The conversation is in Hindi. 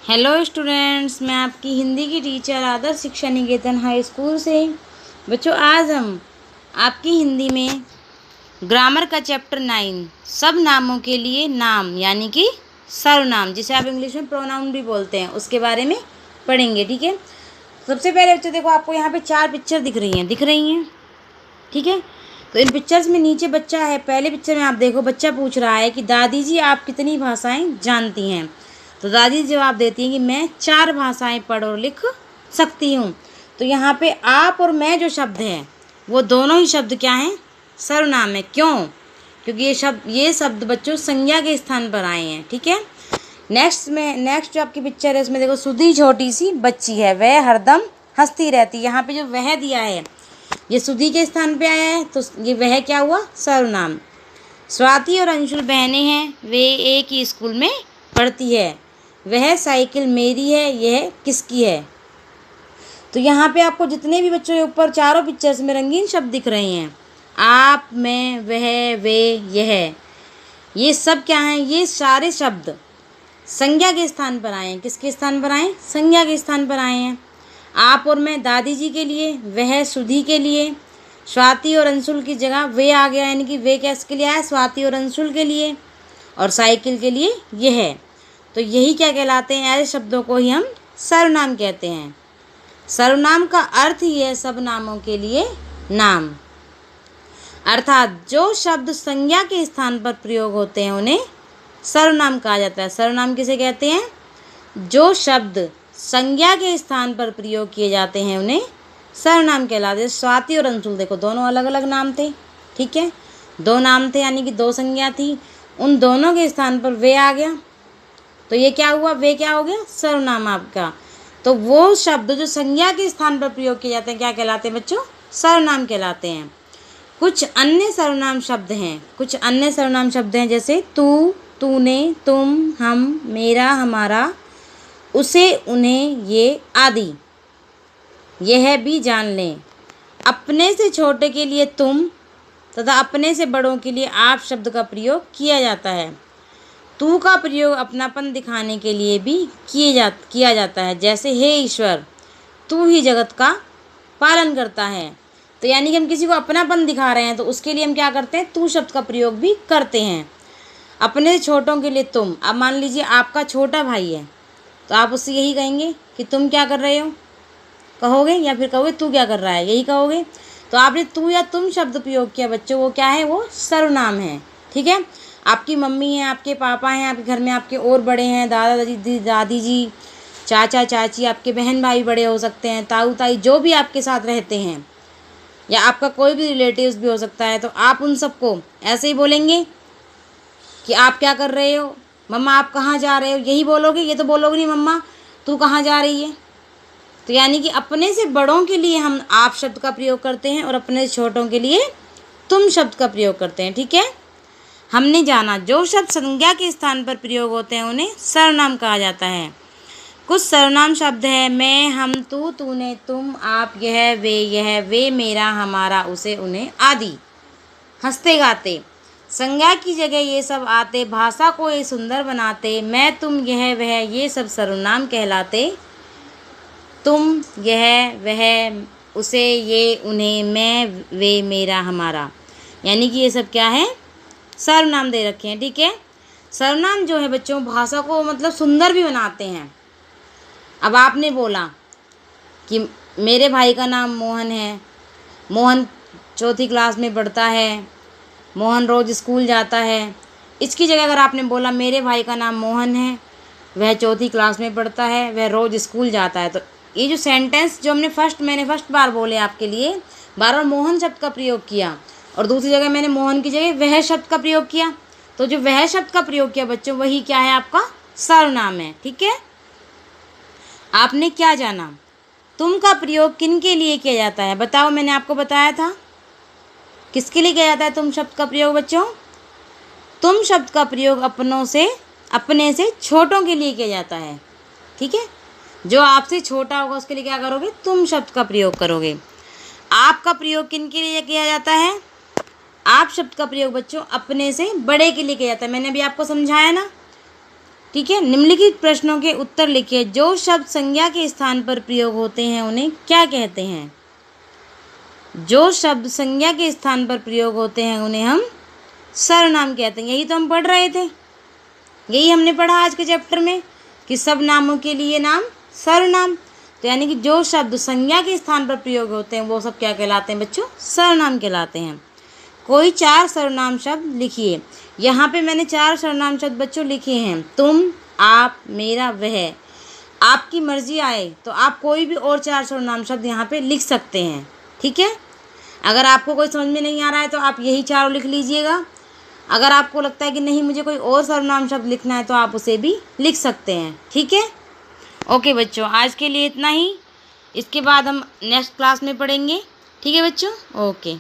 हेलो स्टूडेंट्स, मैं आपकी हिंदी की टीचर आदर्श शिक्षा निकेतन हाई स्कूल से। बच्चों, आज हम आपकी हिंदी में ग्रामर का चैप्टर 9 सब नामों के लिए नाम यानी कि सर्वनाम, जिसे आप इंग्लिश में प्रोनाउन भी बोलते हैं, उसके बारे में पढ़ेंगे। ठीक है। सबसे पहले बच्चों देखो, आपको यहाँ पे 4 पिक्चर दिख रही हैं। ठीक है। तो इन पिक्चर्स में नीचे बच्चा है। पहले पिक्चर में आप देखो, बच्चा पूछ रहा है कि दादी जी आप कितनी भाषाएं जानती हैं। तो दादी जवाब देती हैं कि मैं 4 भाषाएं पढ़ और लिख सकती हूँ। तो यहाँ पे आप और मैं जो शब्द है वो दोनों ही शब्द क्या हैं? सर्वनाम है। क्यों? क्योंकि ये शब्द बच्चों संज्ञा के स्थान पर आए हैं। ठीक है। नेक्स्ट जो आपकी पिक्चर है उसमें देखो, सुधी छोटी सी बच्ची है, वह हरदम हंसती रहती है। यहाँ पे जो वह दिया है ये सुधी के स्थान पे आया है, तो ये वह क्या हुआ? सर्वनाम। स्वाति और अंशुल बहनें हैं, वे एक ही स्कूल में पढ़ती है। वह साइकिल मेरी है, यह किसकी है? तो यहाँ पे आपको जितने भी बच्चों के ऊपर चारों पिक्चर्स में रंगीन शब्द दिख रहे हैं, आप, मैं, वह, वे, यह, ये सब क्या हैं? ये सारे शब्द संज्ञा के स्थान पर आए हैं। किसके स्थान पर आए? संज्ञा के स्थान पर आए हैं। आप और मैं दादी जी के लिए, वह सुधी के लिए, स्वाति और अंशुल की जगह वे आ गया, यानी कि वे किसके लिए आया? स्वाति और अंशुल के लिए। और साइकिल के लिए यह है। तो यही क्या कहलाते हैं? ऐसे शब्दों को ही हम सर्वनाम कहते हैं। सर्वनाम का अर्थ ही है सब नामों के लिए नाम, अर्थात जो शब्द संज्ञा के स्थान पर प्रयोग होते हैं उन्हें सर्वनाम कहा जाता है। सर्वनाम किसे कहते हैं? जो शब्द संज्ञा के स्थान पर प्रयोग किए जाते हैं उन्हें सर्वनाम कहलाते हैं। स्वाति और अंशुल देखो, दोनों अलग अलग नाम थे। ठीक है। 2 नाम थे, यानी कि 2 संज्ञा थी। उन दोनों के स्थान पर वे आ गया, तो ये क्या हुआ? वे क्या हो गया? सर्वनाम आपका। तो वो शब्द जो संज्ञा के स्थान पर प्रयोग किए जाते हैं क्या कहलाते हैं बच्चों? सर्वनाम कहलाते हैं। कुछ अन्य सर्वनाम शब्द हैं जैसे तू, तूने, तुम, हम, मेरा, हमारा, उसे, उन्हें, ये आदि। यह भी जान लें, अपने से छोटे के लिए तुम तथा अपने से बड़ों के लिए आप शब्द का प्रयोग किया जाता है। तू का प्रयोग अपनापन दिखाने के लिए भी किया जाता है, जैसे हे ईश्वर, तू ही जगत का पालन करता है। तो यानी कि हम किसी को अपनापन दिखा रहे हैं तो उसके लिए हम क्या करते हैं? तू शब्द का प्रयोग भी करते हैं। अपने छोटों के लिए तुम। अब मान लीजिए आपका छोटा भाई है, तो आप उससे यही कहेंगे कि तुम क्या कर रहे हो, कहोगे, या फिर कहोगे तू क्या कर रहा है, यही कहोगे। तो आपने तू या तुम शब्द प्रयोग किया बच्चों, वो क्या है? वो सर्वनाम है। ठीक है। आपकी मम्मी है, आपके पापा हैं, आपके घर में आपके और बड़े हैं, दादी जी, चाचा चाची, आपके बहन भाई बड़े हो सकते हैं, ताऊ ताई, जो भी आपके साथ रहते हैं, या आपका कोई भी रिलेटिव्स भी हो सकता है। तो आप उन सबको ऐसे ही बोलेंगे कि आप क्या कर रहे हो, मम्मा आप कहाँ जा रहे हो, यही बोलोगे। ये तो बोलोगे नहीं मम्मा तू कहाँ जा रही है। तो यानी कि अपने से बड़ों के लिए हम आप शब्द का प्रयोग करते हैं और अपने से छोटों के लिए तुम शब्द का प्रयोग करते हैं। ठीक है। हमने जाना, जो शब्द संज्ञा के स्थान पर प्रयोग होते हैं उन्हें सर्वनाम कहा जाता है। कुछ सर्वनाम शब्द है मैं, हम, तू, तूने, तुम, आप, यह, वे, मेरा, हमारा, उसे, उन्हें आदि। हंसते गाते, संज्ञा की जगह ये सब आते, भाषा को ये सुंदर बनाते। मैं, तुम, यह, वह, ये सब सर्वनाम कहलाते। तुम, यह, वह, उसे, ये, उन्हें, मैं, वे, मेरा, हमारा, यानी कि ये सब क्या है? सर्वनाम दे रखे हैं। ठीक है। सर्वनाम जो है बच्चों भाषा को मतलब सुंदर भी बनाते हैं। अब आपने बोला कि मेरे भाई का नाम मोहन है, मोहन 4th क्लास में पढ़ता है, मोहन रोज़ स्कूल जाता है। इसकी जगह अगर आपने बोला मेरे भाई का नाम मोहन है, वह 4th क्लास में पढ़ता है, वह रोज़ स्कूल जाता है, तो ये जो सेंटेंस जो मैंने फर्स्ट बार बोले आपके लिए, बार बार मोहन शब्द का प्रयोग किया और दूसरी जगह मैंने मोहन की जगह वह शब्द का प्रयोग किया। तो जो वह शब्द का प्रयोग किया बच्चों, वही क्या है? आपका सर्वनाम है। ठीक है। आपने क्या जाना, तुम का प्रयोग किन के लिए किया जाता है? बताओ, मैंने आपको बताया था किसके लिए किया जाता है तुम शब्द का प्रयोग बच्चों? तुम शब्द का प्रयोग अपने से छोटों के लिए किया जाता है। ठीक है। जो आपसे छोटा होगा उसके लिए क्या करोगे? तुम शब्द का प्रयोग करोगे। आपका प्रयोग किन के लिए किया जाता है? आप शब्द का प्रयोग बच्चों अपने से बड़े के लिए किया जाता है। मैंने अभी आपको समझाया ना ठीक है। निम्नलिखित प्रश्नों के उत्तर लिखिए। जो शब्द संज्ञा के स्थान पर प्रयोग होते हैं उन्हें क्या कहते हैं? जो शब्द संज्ञा के स्थान पर प्रयोग होते हैं उन्हें हम सर्वनाम कहते हैं। यही तो हम पढ़ रहे थे, यही हमने पढ़ा आज के चैप्टर में कि सब नामों के लिए नाम सर्वनाम। तो यानी कि जो शब्द संज्ञा के स्थान पर प्रयोग होते हैं वो सब क्या कहलाते हैं बच्चों? सर्वनाम कहलाते हैं। कोई 4 सर्वनाम शब्द लिखिए। यहाँ पे मैंने 4 सर्वनाम शब्द बच्चों लिखे हैं। तुम, आप, मेरा, वह। आपकी मर्जी आए तो आप कोई भी और 4 सर्वनाम शब्द यहाँ पे लिख सकते हैं, ठीक है। अगर आपको कोई समझ में नहीं आ रहा है तो आप यही 4 लिख लीजिएगा। अगर आपको लगता है कि नहीं मुझे कोई और सर्वनाम शब्द लिखना है तो आप उसे भी लिख सकते हैं, ठीक है। ओके बच्चों, आज के लिए इतना ही। इसके बाद हम नेक्स्ट क्लास में पढ़ेंगे, ठीक है बच्चों। ओके।